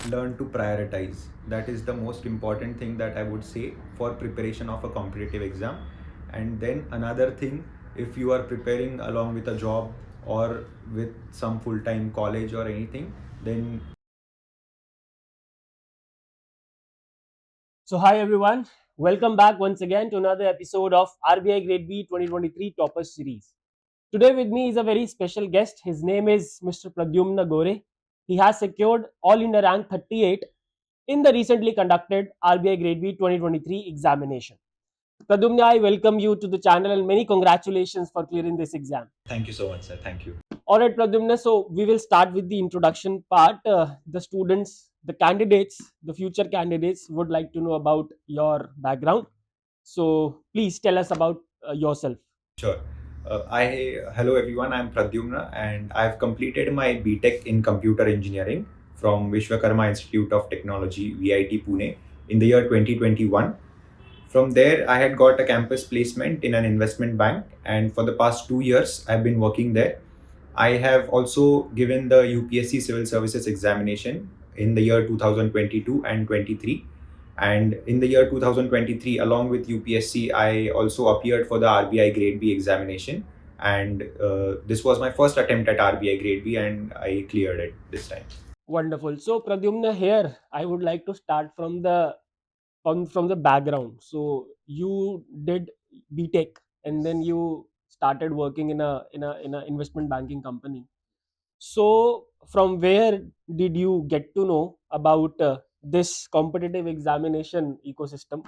learn to prioritize. That is the most important thing that I would say for preparation of a competitive exam. And then another thing, if you are preparing along with a job or with some full-time college or anything, then So, hi everyone, welcome back once again to another episode of RBI Grade B 2023 Toppers Series. Today with me is a very special guest. His name is Mr. Praduemna Gore. He has secured All India rank 38 in the recently conducted RBI Grade B 2023 examination. Pradyumna, I welcome you to the channel and many congratulations for clearing this exam. thank you so much, sir. Thank you. All right, Pradyumna. So we will start with the introduction part. The students, the candidates, the future candidates would like to know about your background. So please tell us about yourself. Sure. Hello everyone. I'm Pradyumna, and I've completed my BTech in Computer Engineering from Vishwakarma Institute of Technology, VIT Pune, in the year 2021. From there, I had got a campus placement in an investment bank, and for the past 2 years, I've been working there. I have also given the UPSC Civil Services examination in the year 2022 and 23. And in the year 2023, along with UPSC, I also appeared for the RBI Grade B examination. And this was my first attempt at RBI Grade B, and I cleared it this time. Wonderful. So Pradyumna, here I would like to start from the background. So you did BTech and then you started working in a investment banking company. So, from where did you get to know about this competitive examination ecosystem?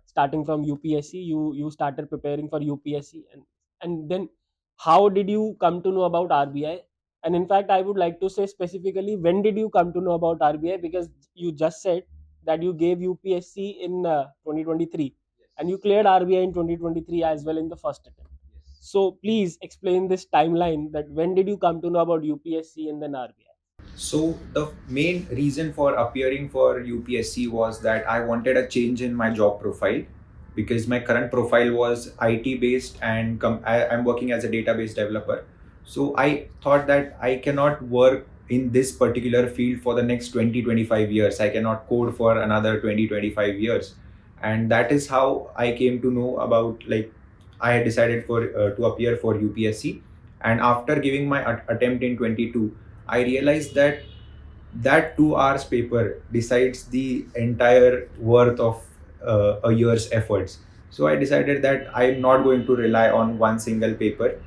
Starting from UPSC, you started preparing for UPSC, and then how did you come to know about RBI? And in fact, I would like to say specifically, when did you come to know about RBI? Because you just said that you gave UPSC in 2023, and you cleared RBI in 2023 as well in the first attempt. So please explain this timeline, that when did you come to know about UPSC and then RBI? So the main reason for appearing for UPSC was that I wanted a change in my job profile because my current profile was IT based and I'm working as a database developer. So I thought that I cannot work in this particular field for the next 20-25 years. I cannot code for another 20-25 years. And that is how I came to know about, like, I had decided for to appear for UPSC. And after giving my attempt in 22, I realized that 2 hours paper decides the entire worth of a year's efforts. So I decided that I'm not going to rely on one single paper.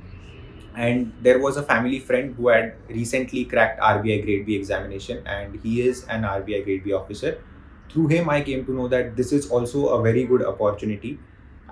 And there was a family friend who had recently cracked RBI Grade B examination, and he is an RBI Grade B officer. Through him, I came to know that this is also a very good opportunity.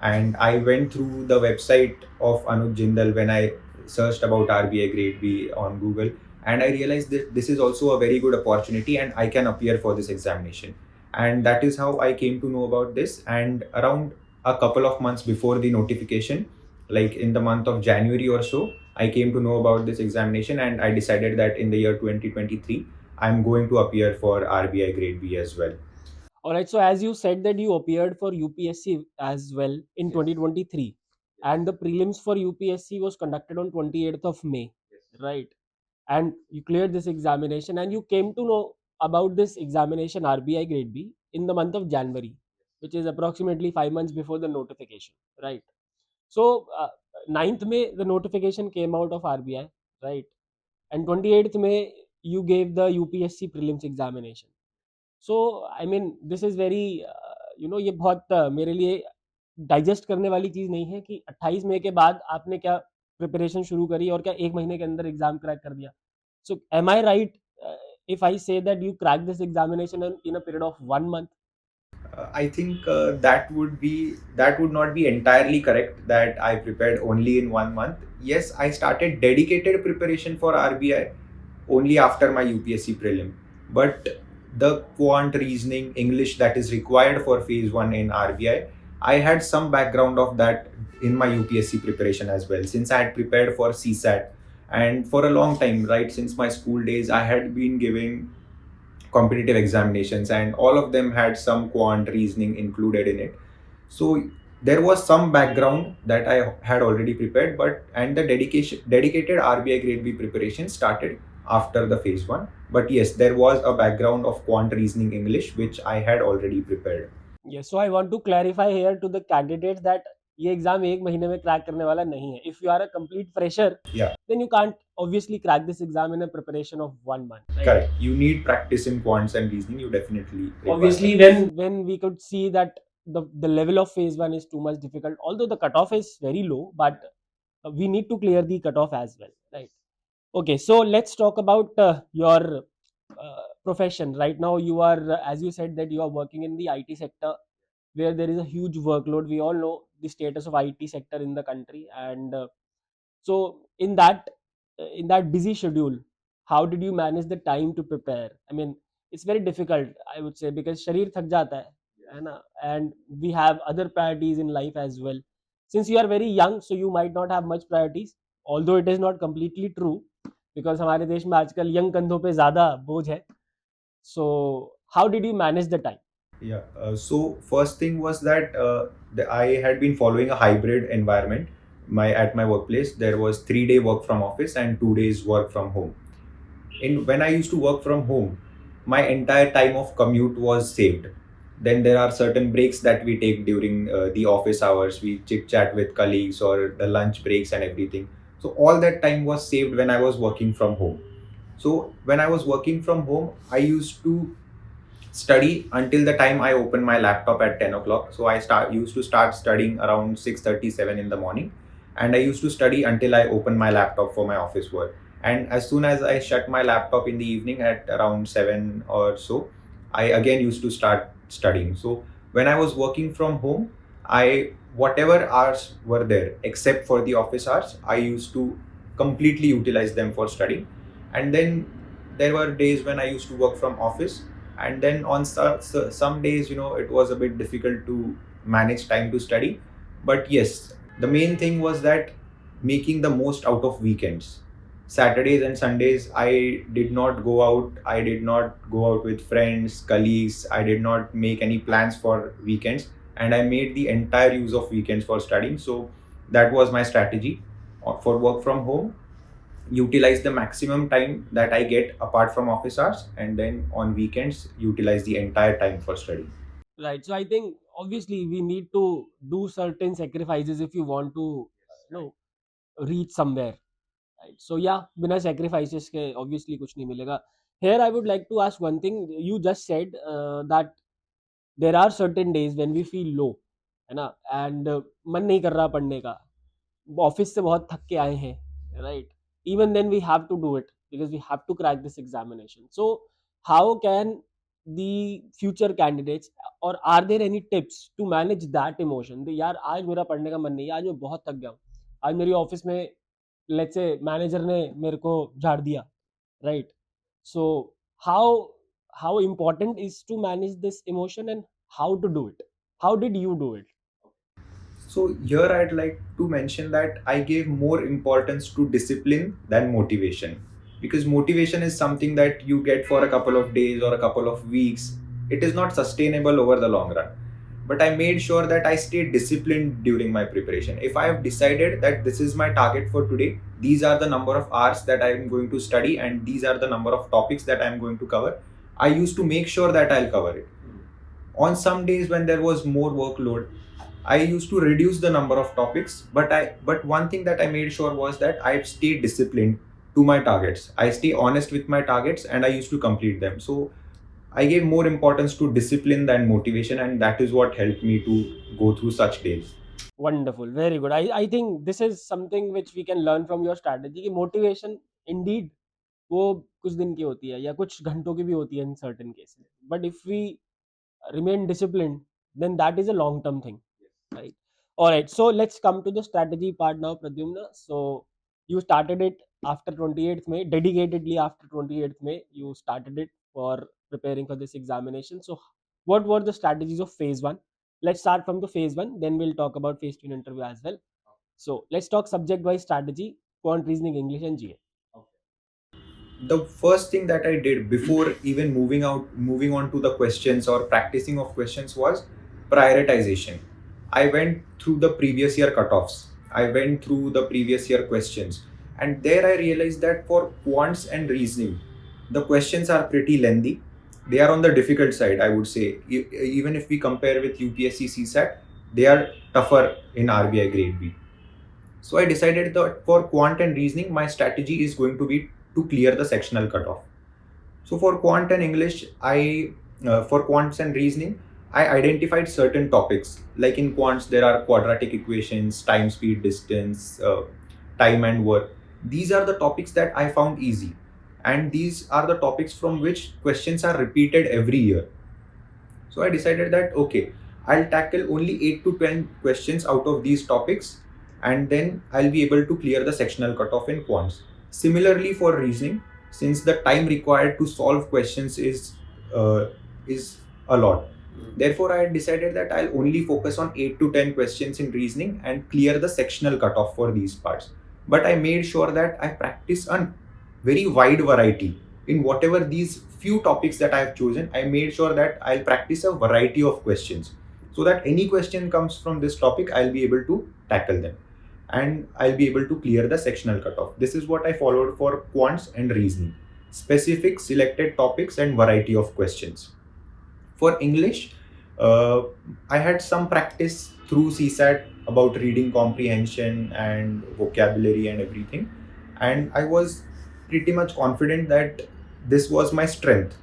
And I went through the website of Anuj Jindal when I searched about RBI Grade B on Google, and I realized that this is also a very good opportunity and I can appear for this examination. And that is how I came to know about this. And around a couple of months before the notification, like in the month of January or so, I came to know about this examination, and I decided that in the year 2023, I'm going to appear for RBI Grade B as well. All right. So as you said that you appeared for UPSC as well in 2023, and the prelims for UPSC was conducted on 28th of May, right? And you cleared this examination, and you came to know about this examination RBI Grade B in the month of January, which is approximately 5 months before the notification, right? So 9th May the notification came out of RBI, right? And 28th May you gave the UPSC prelims examination. So I mean this is very ये बहुत मेरे लिए digest करने वाली चीज़ नहीं है कि 28 मई के बाद आपने क्या प्रिपरेशन शुरू करी और क्या 1 महीने के अंदर एग्ज़ाम क्रैक कर दिया. So am I right if I say that you cracked this examination in a period of 1 month? I think that would not be entirely correct that I prepared only in 1 month. Yes, I started dedicated preparation for RBI only after my UPSC prelim. But the quant reasoning English that is required for phase 1 in RBI, I had some background of that in my UPSC preparation as well, since I had prepared for CSAT. And for a long time, right, since my school days, I had been giving competitive examinations, and all of them had some quant reasoning included in it. So there was some background that I had already prepared, but and the dedicated RBI Grade B preparation started after the phase 1. But yes, there was a background of quant reasoning English which I had already prepared. Yes, so I want to clarify here to the candidates that ये exam एक महीने में crack करने वाला नहीं है. If you are a complete fresher, Yeah, then you can't obviously crack this exam in a preparation of 1 month. Right? correct. You need practice in quants and reasoning. You definitely require Obviously, that. when we could see that the level of phase 1 is too much difficult, although the cutoff is very low, but we need to clear the cutoff as well, right? Okay, so let's talk about your profession. Right now you are, as you said, that you are working in the IT sector where there is a huge workload. We all know the status of IT sector in the country, and so in that busy schedule, how did you manage the time to prepare? I mean, it's very difficult, I would say, because sharir thak jata hai na? And we have other priorities in life as well. Since you are very young, so you might not have much priorities, although it is not completely true, because हमारे देश में आजकल young कंधों पे ज़्यादा बोझ है. So how did you manage the time? Yeah. So first thing was that I had been following a hybrid environment. At my workplace, there was 3-day work from office and 2 days work from home. When I used to work from home, my entire time of commute was saved. Then there are certain breaks that we take during the office hours. We chit chat with colleagues or the lunch breaks and everything. So all that time was saved when I was working from home. So when I was working from home, I used to study until the time I open my laptop at 10 o'clock. So I used to start studying around 6:37 in the morning, and I used to study until I open my laptop for my office work. And as soon as I shut my laptop in the evening at around 7 or so, I again used to start studying. So when I was working from home, I whatever hours were there except for the office hours, I used to completely utilize them for studying. And then there were days when I used to work from office, and then on some days, it was a bit difficult to manage time to study. But yes, the main thing was that making the most out of weekends. Saturdays and Sundays, I did not go out. I did not go out with friends, colleagues. I did not make any plans for weekends, and I made the entire use of weekends for studying. So that was my strategy for work from home. Utilize the maximum time that I get apart from office hours, and then on weekends utilize the entire time for study. Right. So I think obviously we need to do certain sacrifices if you want to, reach somewhere. Right. So yeah, बिना sacrifices के obviously कुछ नहीं मिलेगा. Here I would like to ask one thing. You just said that there are certain days when we feel low, है ना, and मन नहीं कर रहा पढ़ने का. ऑफिस से बहुत थक के आए हैं, right? Even then we have to do it because we have to crack this examination. So how can the future candidates, or are there any tips to manage that emotion? यार आज मेरा पढ़ने का मन नहीं है, आज मैं बहुत थक गया हूँ, आज मेरी ऑफिस में लेट्स से मैनेजर ने मेरे को झाड़ दिया, right? So how how important is to manage this emotion and how to do it? How did you do it? So here I'd like to mention that I gave more importance to discipline than motivation, because motivation is something that you get for a couple of days or a couple of weeks. It is not sustainable over the long run. But I made sure that I stayed disciplined during my preparation. If I have decided that this is my target for today, these are the number of hours that I am going to study, and these are the number of topics that I am going to cover, I used to make sure that I'll cover it. On some days when there was more workload, I used to reduce the number of topics, but one thing that I made sure was that I stayed disciplined to my targets. I stay honest with my targets, and I used to complete them. So I gave more importance to discipline than motivation, and that is what helped me to go through such days. Wonderful, very good. I think this is something which we can learn from your strategy कि motivation indeed वो कुछ दिन की होती है या कुछ घंटों की भी होती है in certain cases, but if we remain disciplined, then that is a long term thing, right? All right, so let's come to the strategy part now, Pradyumna. So you started it after 28th May, dedicatedly after 28th May you started it for preparing for this examination. So what were the strategies of phase 1? Let's start from the phase 1, then we'll talk about phase 2 in interview as well. So let's talk subject wise strategy: quant, reasoning, English and GA. The first thing that I did before even moving on to the questions or practicing of questions was prioritization. I went through the previous year cutoffs. I went through the previous year questions, And there I realized that for quants and reasoning, the questions are pretty lengthy. They are on the difficult side, I would say. Even if we compare with UPSC CSAT, they are tougher in RBI Grade B. So I decided that for quant and reasoning, my strategy is going to be to clear the sectional cutoff. So for quant and English, for quants and reasoning, I identified certain topics. Like in quants, there are quadratic equations, time, speed, distance, time, and work. These are the topics that I found easy, and these are the topics from which questions are repeated every year. So I decided that okay, I'll tackle only 8 to 10 questions out of these topics, and then I'll be able to clear the sectional cutoff in quants. Similarly for reasoning, since the time required to solve questions uh, is a lot. Therefore, I decided that I'll only focus on 8 to 10 questions in reasoning and clear the sectional cutoff for these parts. But I made sure that I practice a very wide variety in whatever these few topics that I have chosen. I made sure that I'll practice a variety of questions so that any question comes from this topic, I'll be able to tackle them and I'll be able to clear the sectional cutoff. This is what I followed for quants and reasoning: specific selected topics and variety of questions. For English, uh, I had some practice through CSAT about reading comprehension and vocabulary and everything, and I was pretty much confident that this was my strength.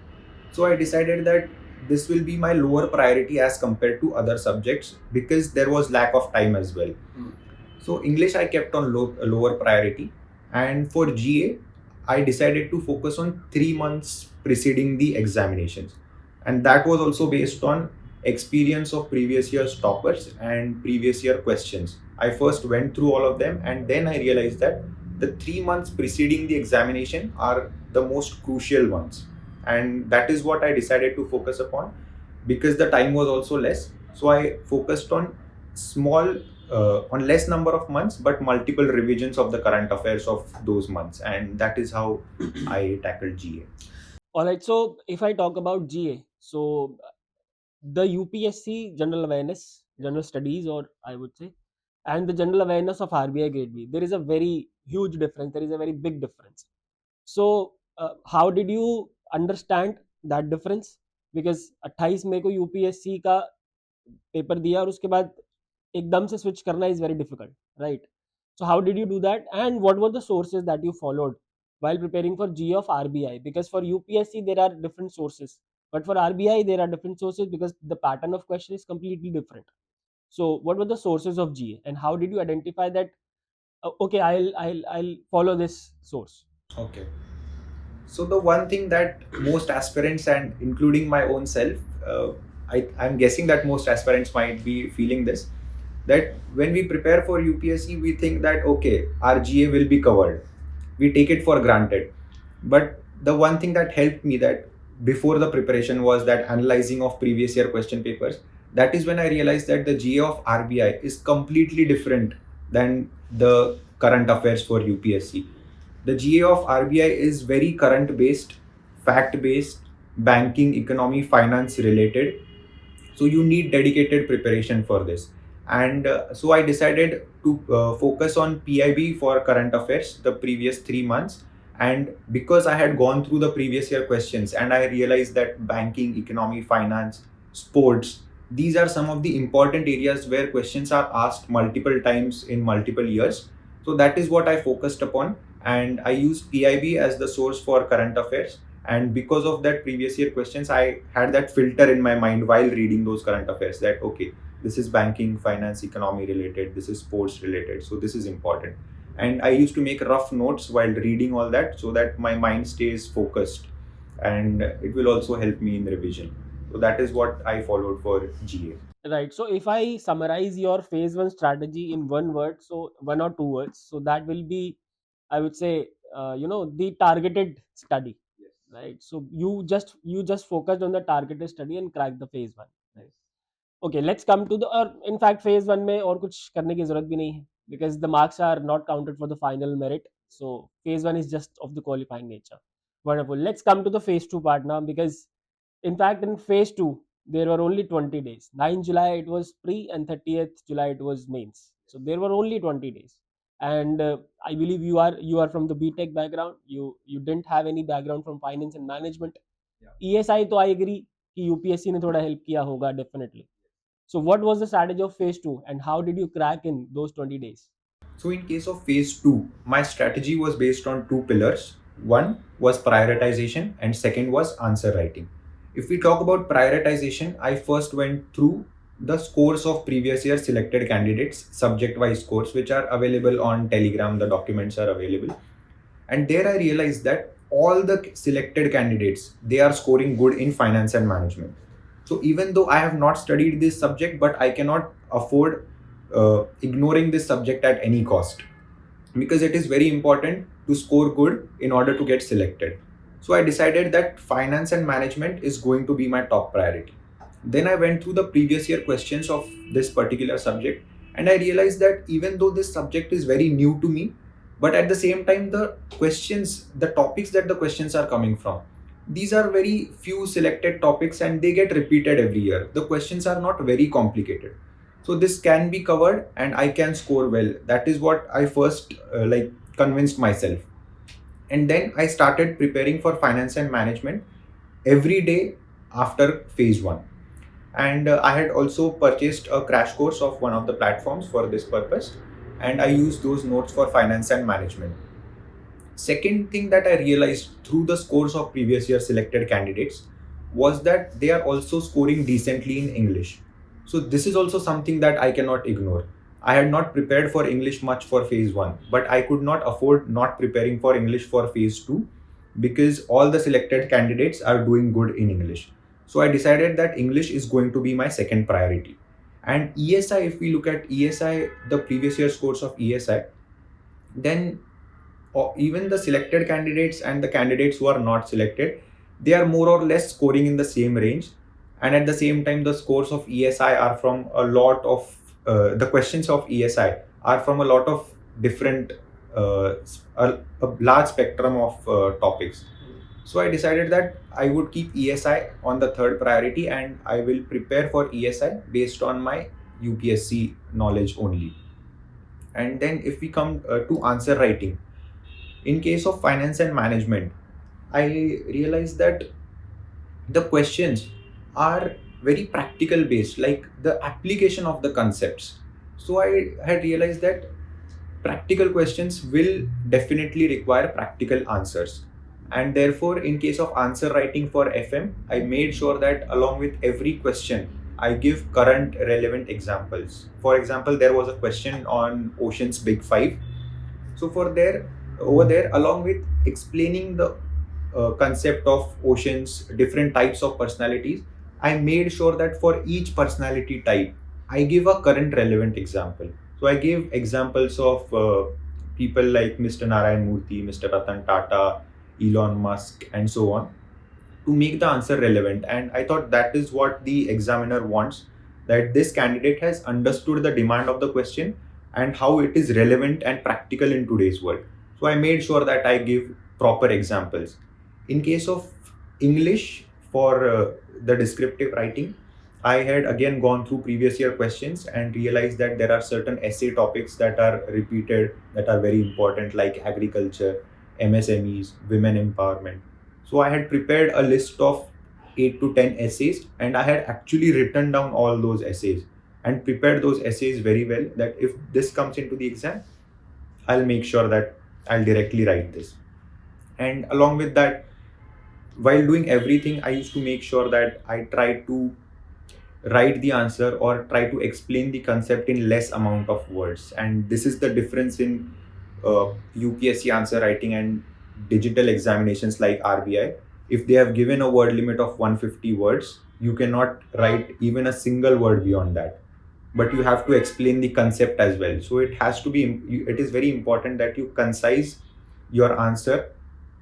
So I decided that this will be my lower priority as compared to other subjects because there was lack of time as well. So English I kept on lower priority, and for GA I decided to focus on 3 months preceding the examinations, and that was also based on experience of previous year's toppers and previous year questions. I first went through all of them, and then I realized that the 3 months preceding the examination are the most crucial ones, and that is what I decided to focus upon because the time was also less. So I focused on small on less number of months but multiple revisions of the current affairs of those months, and that is how I tackled GA. All right. So if I talk about GA, so the UPSC general awareness, general studies, or I would say, and the general awareness of RBI Grade B, there is a very huge difference. There is a very big difference. So how did you understand that difference? Because 28 मई को UPSC का paper दिया और उसके बाद एकदम से switch करना is very difficult, right? So how did you do that and what were the sources that you followed while preparing for G of RBI? Because for UPSC there are different sources, but for RBI there are different sources because the pattern of question is completely different. So what were the sources of GA and how did you identify that okay, I'll follow this source? Okay. So the one thing that most aspirants, and including my own self, I'm guessing that most aspirants might be feeling this, that when we prepare for UPSC, we think that okay, our GA will be covered. We take it for granted. But the one thing that helped me that before the preparation was that analyzing of previous year question papers. That is when I realized that the GA of RBI is completely different than the current affairs for UPSC. The GA of RBI is very current based, fact based, banking, economy, finance related. So you need dedicated preparation for this. And so I decided to focus on PIB for current affairs the previous 3 months. And because I had gone through the previous year questions and I realized that banking, economy, finance, sports, these are some of the important areas where questions are asked multiple times in multiple years. So that is what I focused upon, and I used PIB as the source for current affairs. And because of that previous year questions, I had that filter in my mind while reading those current affairs that okay, this is banking, finance, economy related, this is sports related, so this is important. And I used to make rough notes while reading all that so that my mind stays focused, and it will also help me in revision. So that is what I followed for GA. Right. So if I summarize your phase one strategy in one word, so one or two words, so that will be, I would say, the targeted study, right? So you just focused on the targeted study and cracked the phase one, right? Okay, let's come to the, or in fact phase one में और कुछ करने की जरूरत भी नहीं है because the marks are not counted for the final merit. So phase one is just of the qualifying nature. Wonderful. Let's come to the phase two part now because in fact in phase two there were only 20 days. 9 July it was pre and 30th July it was mains. So there were only 20 days. and I believe you are from the BTech background. You didn't have any background from finance and management. ESI तो I agree कि UPSC ने थोड़ा help किया होगा definitely. So what was the strategy of phase 2 and how did you crack in those 20 days? So in case of phase 2, my strategy was based on two pillars. One was prioritization and second was answer writing. If we talk about prioritization, I first went through the scores of previous year selected candidates, subject wise scores, which are available on Telegram. The documents are available. And there I realized that all the selected candidates, they are scoring good in finance and management. So even though I have not studied this subject, but I cannot afford ignoring this subject at any cost, because it is very important to score good in order to get selected. So I decided that finance and management is going to be my top priority. Then I went through the previous year questions of this particular subject, and I realized that even though this subject is very new to me, but at the same time, the questions, the topics that the questions are coming from, these are very few selected topics and they get repeated every year. The questions are not very complicated. So this can be covered and I can score well. That is what I first convinced myself. And then I started preparing for finance and management every day after phase 1. And I had also purchased a crash course of one of the platforms for this purpose, and I used those notes for finance and management. Second thing that I realized through the scores of previous year selected candidates was that they are also scoring decently in English. So this is also something that I cannot ignore. I had not prepared for English much for phase 1, but I could not afford not preparing for English for phase 2 because all the selected candidates are doing good in English. So I decided that English is going to be my second priority. And ESI, if we look at ESI, the previous year scores of ESI, then even the selected candidates and the candidates who are not selected, they are more or less scoring in the same range. And at the same time, the scores of ESI are from a lot of the questions of ESI are from a lot of different a large spectrum of topics. So I decided that I would keep ESI on the third priority and I will prepare for ESI based on my UPSC knowledge only. And then if we come to answer writing, in case of finance and management, I realized that the questions are very practical based, like the application of the concepts. So I had realized that practical questions will definitely require practical answers. And therefore, in case of answer writing for FM, I made sure that along with every question, I give current relevant examples. For example, there was a question on Ocean's Big Five. So for there, over there, along with explaining the concept of oceans, different types of personalities, I made sure that for each personality type, I give a current relevant example. So I gave examples of people like Mr. Narayan Murthy, Mr. Ratan Tata, Elon Musk, and so on, to make the answer relevant. And I thought that is what the examiner wants, that this candidate has understood the demand of the question and how it is relevant and practical in today's world. So I made sure that I give proper examples. In case of English, for the descriptive writing, I had again gone through previous year questions and realized that there are certain essay topics that are repeated that are very important, like agriculture, MSMEs, women empowerment. So I had prepared a list of 8 to 10 essays and I had actually written down all those essays and prepared those essays very well, that if this comes into the exam, I'll make sure that I'll directly write this. And along with that, while doing everything, I used to make sure that I try to write the answer or try to explain the concept in less amount of words. And this is the difference in UPSC answer writing and digital examinations like RBI. If they have given a word limit of 150 words, you cannot write even a single word beyond that, but you have to explain the concept as well. So it has to be, it is very important that you concise your answer,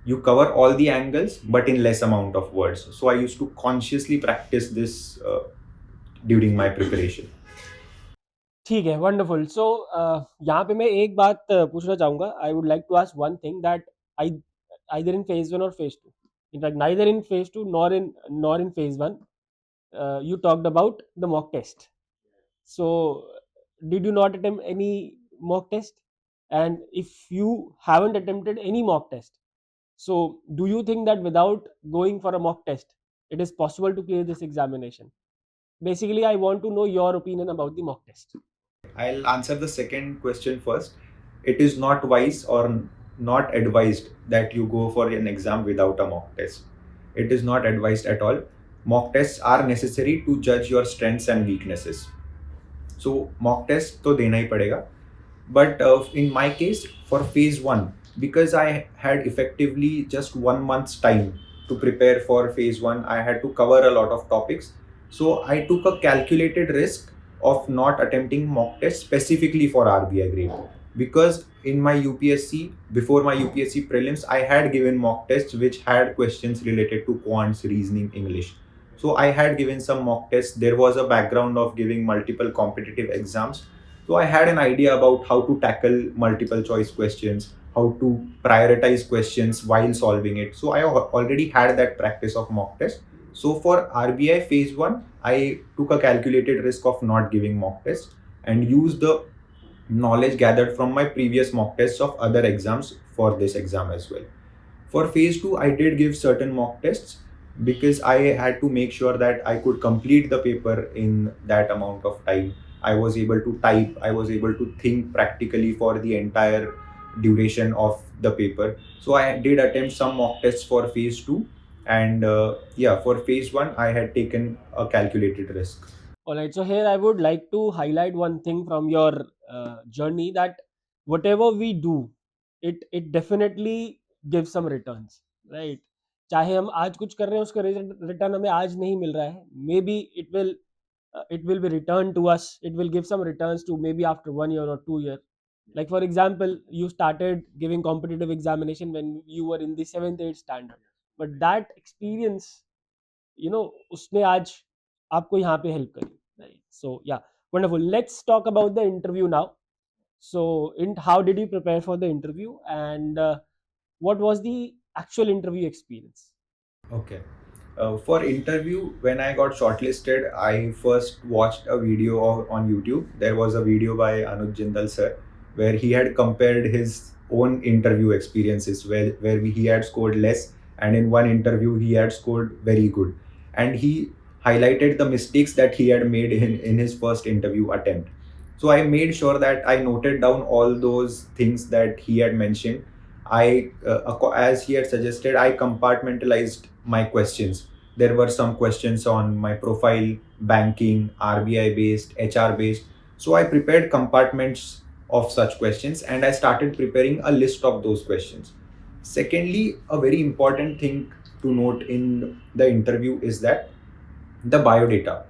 you cover all the angles but in less amount of words. So I used to consciously practice this during my preparation. ठीक है, wonderful. सो यहाँ पे मैं एक बात पूछना चाहूँगा. I would like to ask one thing that I either in phase 1 or phase 2, in fact neither in phase 2 nor in phase 1, you talked about the mock test. So did you not attempt any mock test? and if you haven't attempted any mock test, so do you think that without going for a mock test, it is possible to clear this examination? Basically, I want to know your opinion about the mock test. I'll answer the second question first. It is not wise or not advised that you go for an exam without a mock test. It is not advised at all. Mock tests are necessary to judge your strengths and weaknesses. So mock test तो देना ही पड़ेगा. But in my case, for phase one, because I had effectively just 1 month's time to prepare for phase one, I had to cover a lot of topics. So I took a calculated risk of not attempting mock tests specifically for RBI grade. Because in my UPSC, before my UPSC prelims, I had given mock tests which had questions related to quants, reasoning, English. So I had given some mock tests. There was a background of giving multiple competitive exams. So I had an idea about how to tackle multiple choice questions, how to prioritize questions while solving it. So I already had that practice of mock test. So for RBI phase one, I took a calculated risk of not giving mock test and used the knowledge gathered from my previous mock tests of other exams for this exam as well. For phase two, I did give certain mock tests because I had to make sure that I could complete the paper in that amount of time. I was able to type, I was able to think practically for the entire duration of the paper. So I did attempt some mock tests for phase two. And yeah, for phase one, I had taken a calculated risk. All right. So here I would like to highlight one thing from your journey, that whatever we do, it definitely gives some returns, right? चाहे हम आज कुछ कर रहे हैं, उसका return हमें आज नहीं मिल रहा है, may be it will be returned to us, it will give some returns to maybe after 1 year or 2 year. Like for example, you started giving competitive examination when you were in the 7th 8th standard, but that experience, उसने आज आपको यहाँ पे help करी, right? So yeah, wonderful. Let's talk about the interview now. So how did you prepare for the interview, and what was the actual interview experience? Okay. For interview, when I got shortlisted, I first watched a video on YouTube. There was a video by Anuj Jindal sir, where he had compared his own interview experiences, where he had scored less, and in one interview he had scored very good. And he highlighted the mistakes that he had made in his first interview attempt. So I made sure that I noted down all those things that he had mentioned. As he had suggested, I compartmentalized my questions. There were some questions on my profile, banking, RBI based, HR based. So I prepared compartments of such questions and I started preparing a list of those questions. Secondly, a very important thing to note in the interview is that the biodata.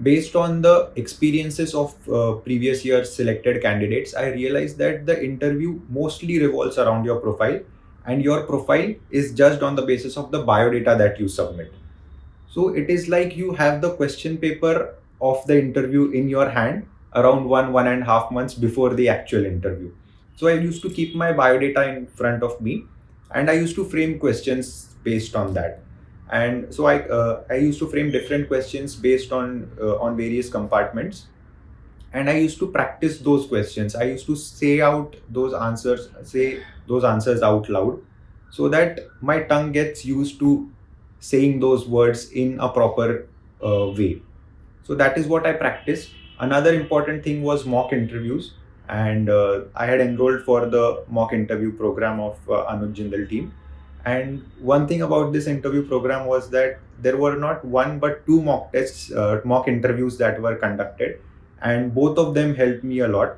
Based on the experiences of previous year's selected candidates, I realized that the interview mostly revolves around your profile, and your profile is judged on the basis of the biodata that you submit. So it is like you have the question paper of the interview in your hand around 1.5 months before the actual interview. So I used to keep my biodata in front of me and I used to frame questions based on that. And so I used to frame different questions based on various compartments, and I used to practice those questions. I used to say those answers out loud, so that my tongue gets used to saying those words in a proper way. So that is what I practiced. Another important thing was mock interviews, and I had enrolled for the mock interview program of Anuj Jindal team. And one thing about this interview program was that there were not one but two mock tests, mock interviews that were conducted, and both of them helped me a lot.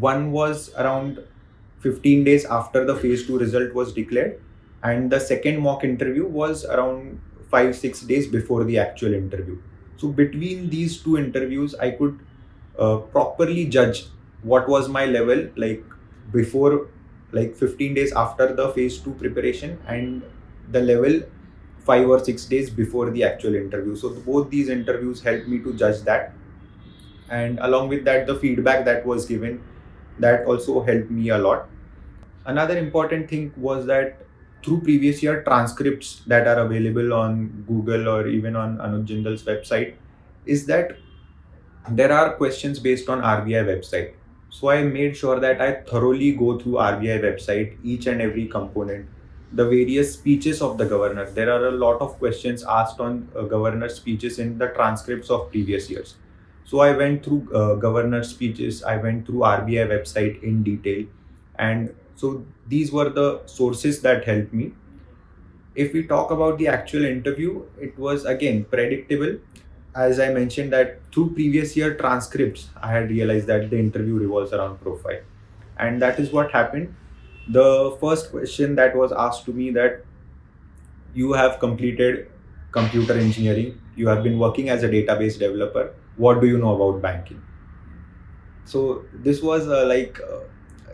One was around 15 days after the phase 2 result was declared, and the second mock interview was around 5-6 days before the actual interview. So between these two interviews, I could properly judge what was my level like before, like 15 days after the phase 2 preparation, and the level 5 or 6 days before the actual interview. So both these interviews helped me to judge that, and along with that, the feedback that was given, that also helped me a lot. Another important thing was that through previous year transcripts that are available on Google or even on Anuj Jindal's website, is that there are questions based on RBI website. So I made sure that I thoroughly go through RBI website, each and every component, the various speeches of the governor. There are a lot of questions asked on governor speeches in the transcripts of previous years. So I went through governor speeches, I went through RBI website in detail, and so these were the sources that helped me. If we talk about the actual interview, it was again predictable. As I mentioned that through previous year transcripts, I had realized that the interview revolves around profile. And that is what happened. The first question that was asked to me that you have completed computer engineering, you have been working as a database developer, what do you know about banking? So this was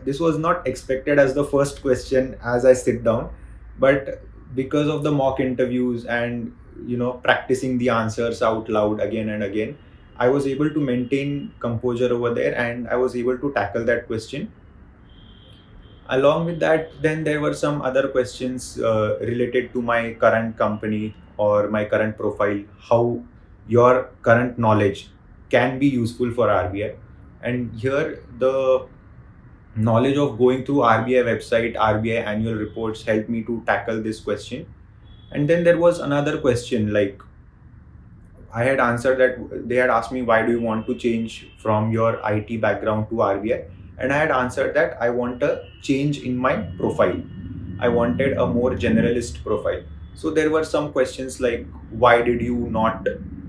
this was not expected as the first question as I sit down, but because of the mock interviews and practicing the answers out loud again and again, I was able to maintain composure over there and I was able to tackle that question. Along with that, then there were some other questions related to my current company or my current profile, how your current knowledge can be useful for RBI. And here, the knowledge of going through RBI website, RBI annual reports helped me to tackle this question. And then there was another question like I had answered that they had asked me, why do you want to change from your IT background to RBI? And I had answered that I want a change in my profile. I wanted a more generalist profile. So there were some questions like, why did you not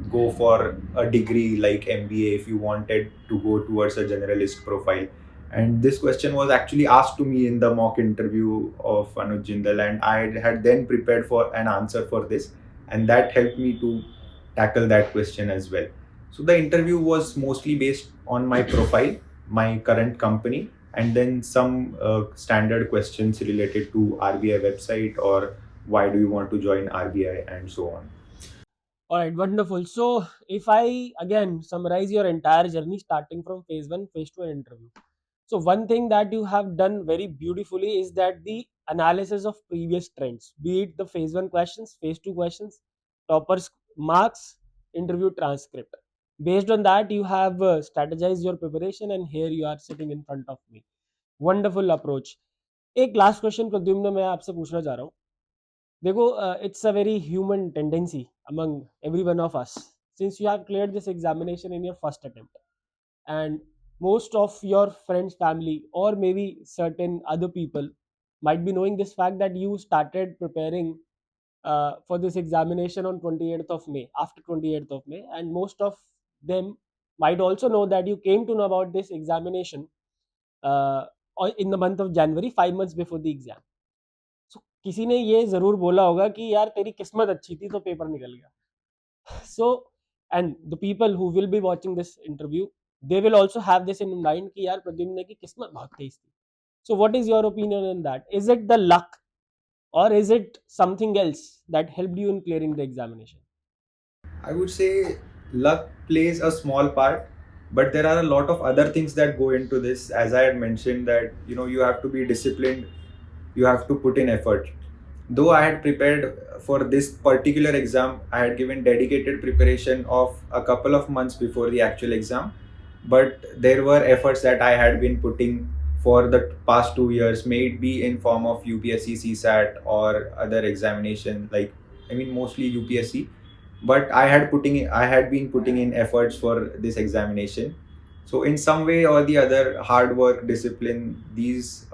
go for a degree like MBA if you wanted to go towards a generalist profile? And this question was actually asked to me in the mock interview of Anuj Jindal, and I had then prepared for an answer for this, and that helped me to tackle that question as well. So the interview was mostly based on my profile, my current company, and then some standard questions related to RBI website or why do you want to join RBI and so on. All right, wonderful. So, if I again summarize your entire journey starting from phase one, phase two, and interview. So, one thing that you have done very beautifully is that the analysis of previous trends, be it the phase one questions, phase two questions, toppers marks, interview transcript. Based on that, you have strategized your preparation, and here you are sitting in front of me. Wonderful approach. एक last question Pradyumna मैं आपसे पूछना चाह रहा हूँ. देखो, it's a very human tendency among every one of us, since you have cleared this examination in your first attempt, and most of your friends, family, or maybe certain other people might be knowing this fact that you started preparing for this examination on 28th of May, after 28th of May, and most of them might also know that you came to know about this examination uh, in the month of January, 5 months before the exam. So किसी ने ये ज़रूर बोला होगा कि यार तेरी किस्मत अच्छी थी तो पेपर निकल गया. So and the people who will be watching this interview, they will also have this in mind कि यार प्रद्युम्न की किस्मत बहुत तेज थी. So what is your opinion on that? Is it the luck or is it something else that helped you in clearing the examination? I would say luck plays a small part, but there are a lot of other things that go into this. As I had mentioned, that you have to be disciplined, you have to put in effort. Though I had prepared for this particular exam, I had given dedicated preparation of a couple of months before the actual exam, but there were efforts that I had been putting for the past 2 years, may it be in form of UPSC CSAT or other examination, like I mean mostly UPSC, but I had been putting in efforts for this examination. So in some way or the other, hard work, discipline, these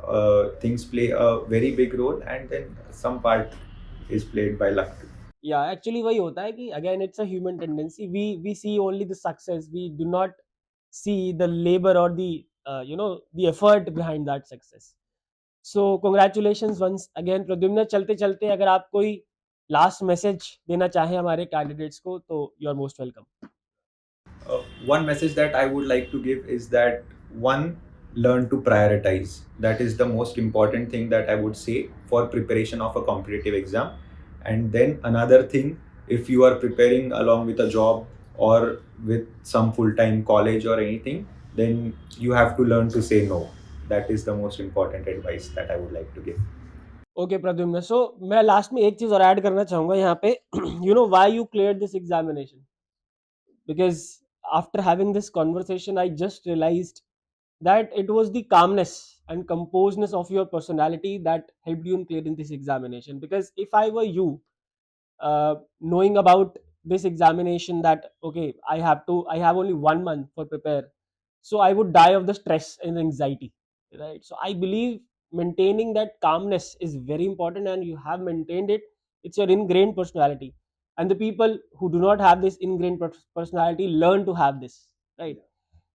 things play a very big role, and then some part is played by luck too. Yeah, actually वही होता है कि again it's a human tendency. We see only the success. We do not see the labor or the the effort behind that success. So congratulations once again Pradyumna. चलते चलते अगर आप कोई last message देना चाहें हमारे कैंडिडेट्स को तो you are most welcome. One message that I would like to give is that one, learn to prioritize. That is the most important thing that I would say for preparation of a competitive exam. And then another thing, if you are preparing along with a job or with some full-time college or anything, then you have to learn to say no. That is the most important advice that I would like to give. Okay Pradyumna. सो मैं लास्ट में एक चीज और add करना चाहूंगा यहाँ पे. You know why you clear this examination, because after having this conversation I just realized that it was the calmness and composedness of your personality that helped you in clearing this examination. Because if I were you, knowing about this examination, that okay, I have only 1 month for prepare, so I would die of the stress and anxiety, right? So I believe maintaining that calmness is very important, and you have maintained it. It's your ingrained personality, and the people who do not have this ingrained personality learn to have this, right?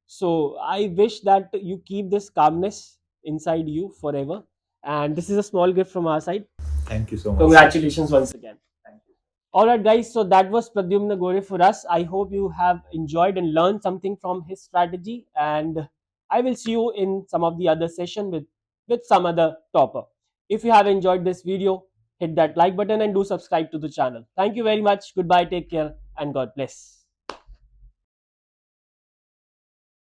So I wish that you keep this calmness inside you forever, and this is a small gift from our side. Thank you so much. Congratulations once again. All right, guys. So that was Pradyumna Gore for us. I hope you have enjoyed and learned something from his strategy. And I will see you in some of the other session with some other topper. If you have enjoyed this video, hit that like button and do subscribe to the channel. Thank you very much. Goodbye. Take care and God bless.